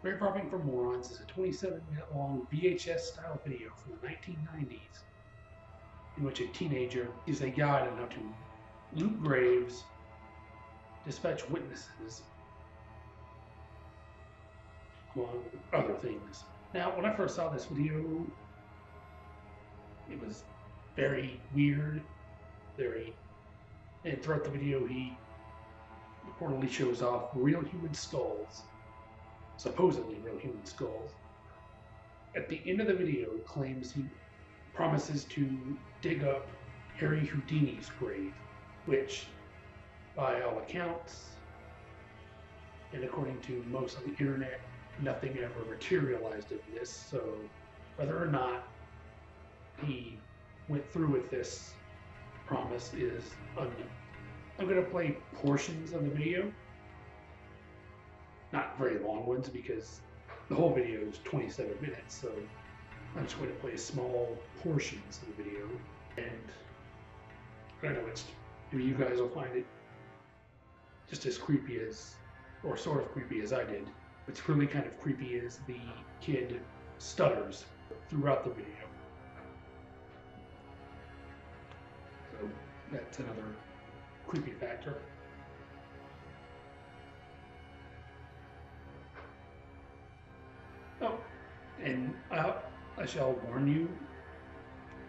Graverobbing For Morons is a 27-minute long VHS style video from the 1990s in which a teenager gives a guide on how to loot graves, dispatch witnesses, among other things. Now, when I first saw this video, it was very weird, and throughout the video he reportedly shows off real human skulls, supposedly real human skulls. At the end of the video, it claims he promises to dig up Harry Houdini's grave, which, by all accounts, and according to most of the internet, nothing ever materialized of this, so whether or not he went through with this promise is unknown. I'm going to play portions of the video, not very long ones because the whole video is 27 minutes, so I'm just going to play small portions of the video, and I know maybe you guys will find it just as creepy as, or sort of creepy as I did. What's really kind of creepy is the kid stutters throughout the video. So that's another creepy factor. Oh, and I shall warn you,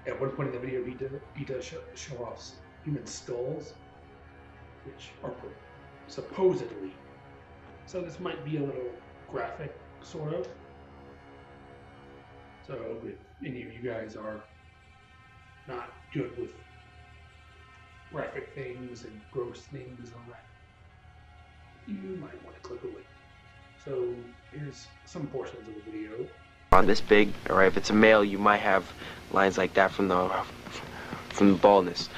at one point in the video he does show off human skulls, which are supposedly, so this might be a little graphic, sort of. So if any of you guys are not good with graphic things and gross things and all that, you might want to click away. So here's some portions of the video. On this big, alright, if it's a male, you might have lines like that from the baldness.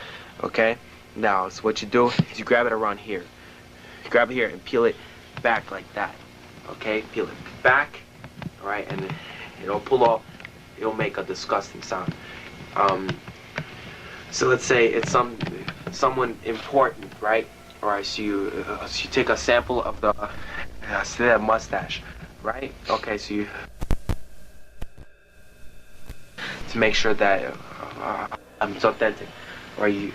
Okay? Now, so what you do is you grab it around here. You grab it here and peel it back like that. Okay? Peel it back, alright, and it'll pull off, it'll make a disgusting sound. So let's say it's someone important, right? Alright, so you take a sample of the that mustache, right? Okay, so you to make sure that it's authentic, or you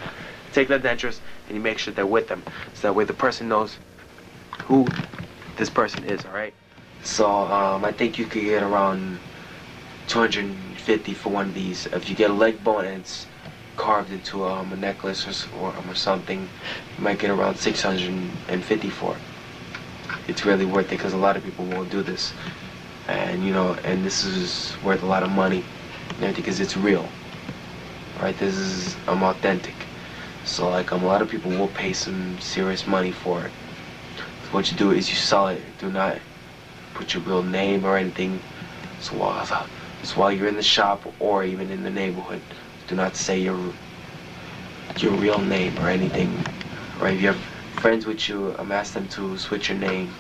take the dentures and you make sure they're with them, so that way the person knows who this person is. All right. So I think you could get around 250 for one of these. If you get a leg bone and it's carved into a necklace or something, you might get around 650 for it. It's really worth it because a lot of people won't do this, and and this is worth a lot of money, because it's real. Right? This is authentic. So like a lot of people will pay some serious money for it. So what you do is you sell it. Do not put your real name or anything. So while you're in the shop or even in the neighborhood, do not say your real name or anything. Right? If you have friends with you, ask them to switch your name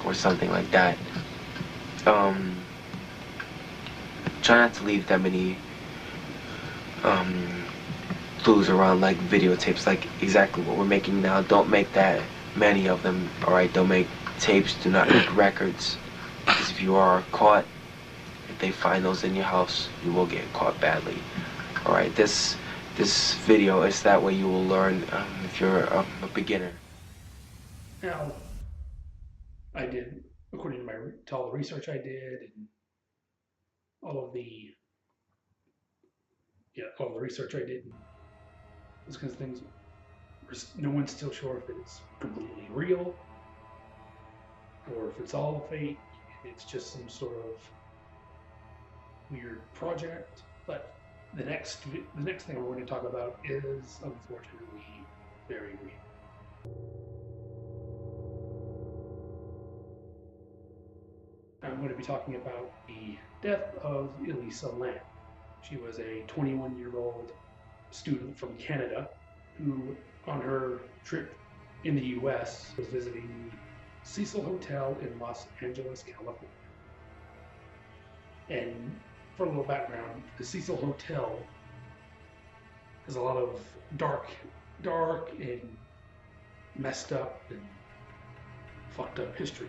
or something like that. Try not to leave that many clues around, like videotapes, like exactly what we're making now. Don't make that many of them. Alright, don't make tapes, do not make records, because if you are caught, if they find those in your house, you will get caught badly. Alright, this video is that way you will learn if you're a beginner. Now, I did, according to all the research I did, and all the research I did, and those kinds of things, no one's still sure if it's completely real, or if it's all fake, it's just some sort of weird project. But the next thing we're going to talk about is, unfortunately, very real. I'm going to be talking about the death of Elisa Lam. She was a 21-year-old student from Canada who, on her trip in the U.S., was visiting the Cecil Hotel in Los Angeles, California. And for a little background, the Cecil Hotel has a lot of dark and messed up and fucked up history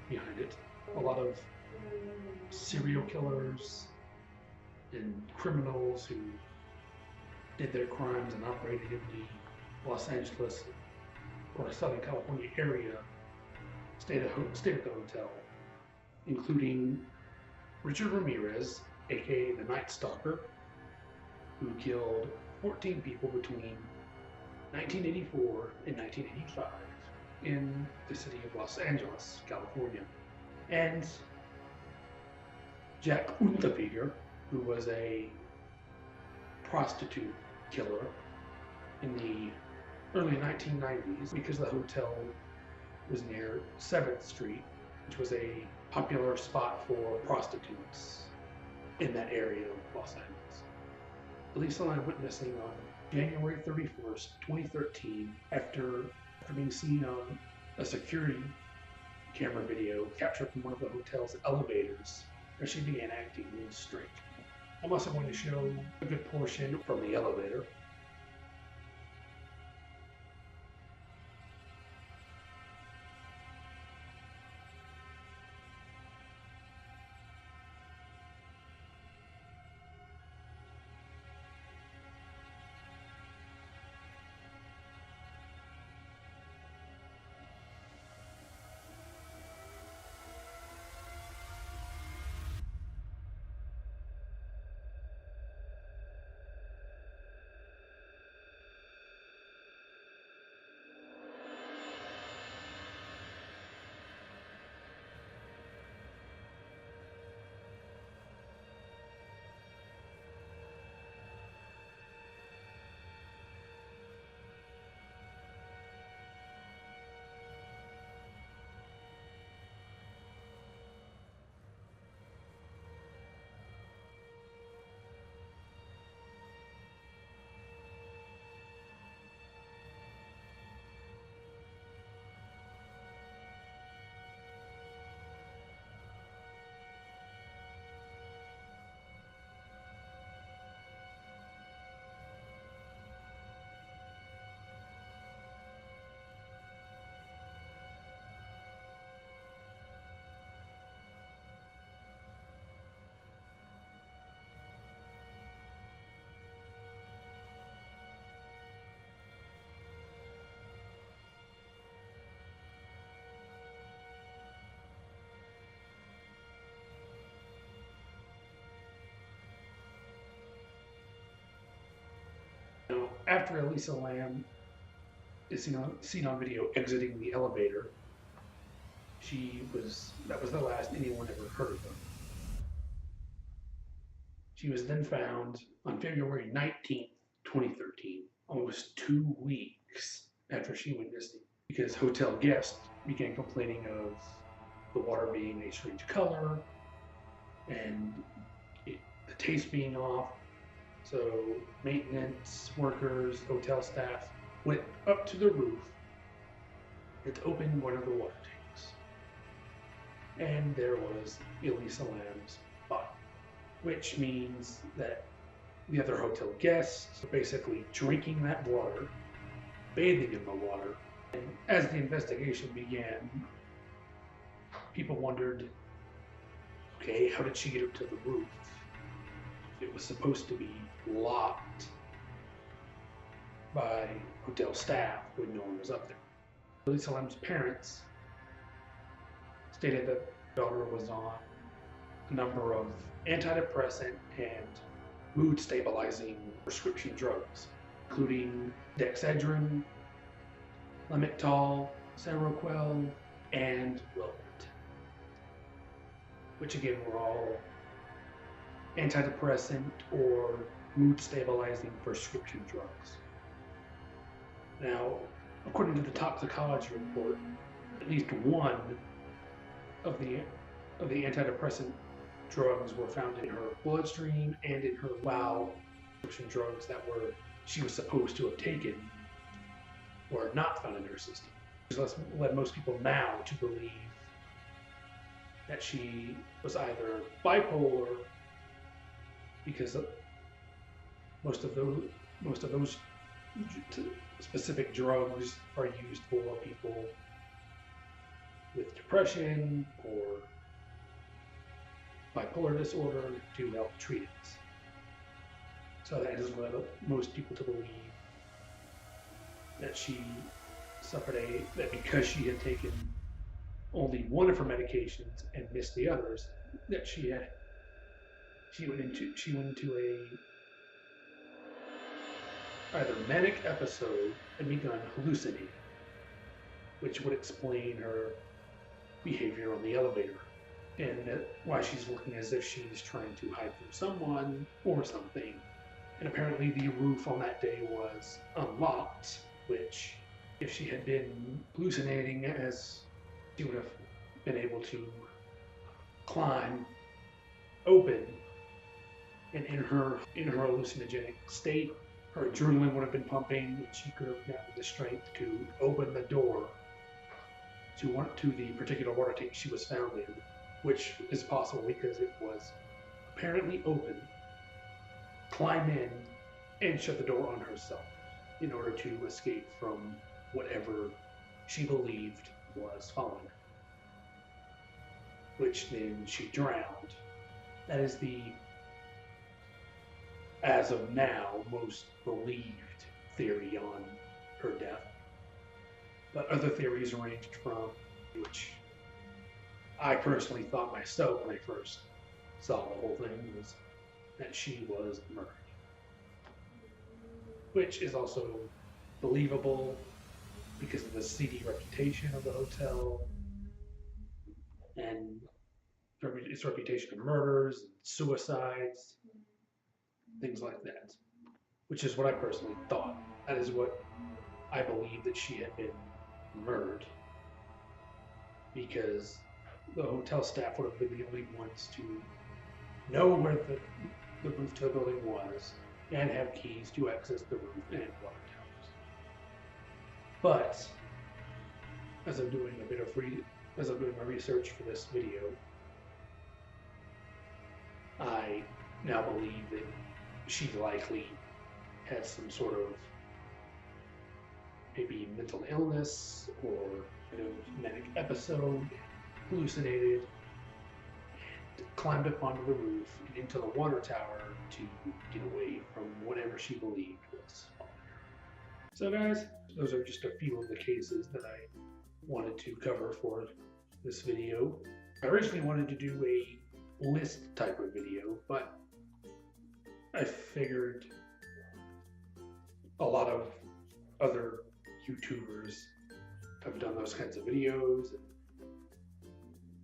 behind it. a lot of serial killers and criminals who did their crimes and operated in the Los Angeles or Southern California area stayed at the hotel, including Richard Ramirez, aka the Night Stalker, who killed 14 people between 1984 and 1985 in the city of Los Angeles, California. And Jack Unterweger, who was a prostitute killer in the early 1990s, because the hotel was near 7th Street, which was a popular spot for prostitutes in that area of Los Angeles. Elisa Lam witnessing on January 31st, 2013, after being seen on a security camera video captured from one of the hotel's elevators as she began acting real strange. I'm also going to show a good portion from the elevator. After Elisa Lam is seen on video exiting the elevator, that was the last anyone ever heard of her. She was then found on February 19th, 2013, almost 2 weeks after she went missing, because hotel guests began complaining of the water being a strange color and the taste being off. So maintenance workers, hotel staff went up to the roof and opened one of the water tanks. And there was Elisa Lam's body, which means that the other hotel guests were basically drinking that water, bathing in the water. And as the investigation began, people wondered, okay, how did she get up to the roof? It was supposed to be locked by hotel staff when no one was up there. Elisa Lam's parents stated that the daughter was on a number of antidepressant and mood stabilizing prescription drugs, including Dexedrine, Lamictal, Seroquel, and Welbit, which again were all antidepressant or mood stabilizing prescription drugs. Now, according to the toxicology report, at least one of the antidepressant drugs were found in her bloodstream and in her bowel. Prescription drugs that she was supposed to have taken were not found in her system. This led most people now to believe that she was either bipolar, because most of those specific drugs are used for people with depression or bipolar disorder to help treat it. So that has led most people to believe that she suffered that because she had taken only one of her medications and missed the others, that she went into a either manic episode and begun hallucinating, which would explain her behavior on the elevator and why she's looking as if she's trying to hide from someone or something. And apparently the roof on that day was unlocked, which if she had been hallucinating, as she would have been able to climb open, and in her hallucinogenic state, her adrenaline would have been pumping, and she could have gotten the strength to open the door to the particular water tank she was found in, which is possible because it was apparently open, climb in, and shut the door on herself in order to escape from whatever she believed was following her, which then she drowned. That is the, as of now, most believed theory on her death. But other theories ranged from, which I personally thought myself when I first saw the whole thing, was that she was murdered. Which is also believable because of the seedy reputation of the hotel and its reputation of murders, and suicides, things like that. Which is what I personally thought. That is what I believe, that she had been murdered, because the hotel staff would have been the only ones to know where the roof to the building was and have keys to access the roof and water towers. But as I'm doing my research for this video, I now believe that she likely had some sort of maybe mental illness or manic episode, hallucinated, and climbed up onto the roof and into the water tower to get away from whatever she believed was following her. So guys, those are just a few of the cases that I wanted to cover for this video. I originally wanted to do a list type of video, but I figured a lot of other YouTubers have done those kinds of videos.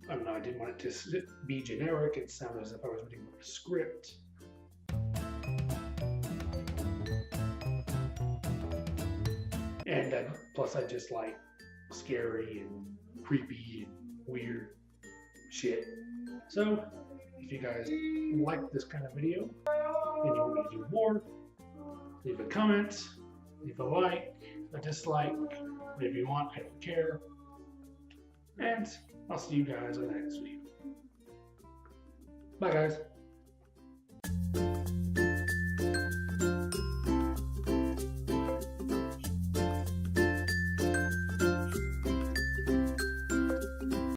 And I don't know, I didn't want it to be generic. It sounded as if I was reading a script. And plus I just like scary and creepy and weird shit. So if you guys like this kind of video and you want me to do more, leave a comment, leave a like, a dislike, whatever you want, I don't care. And I'll see you guys in the next video. Bye guys.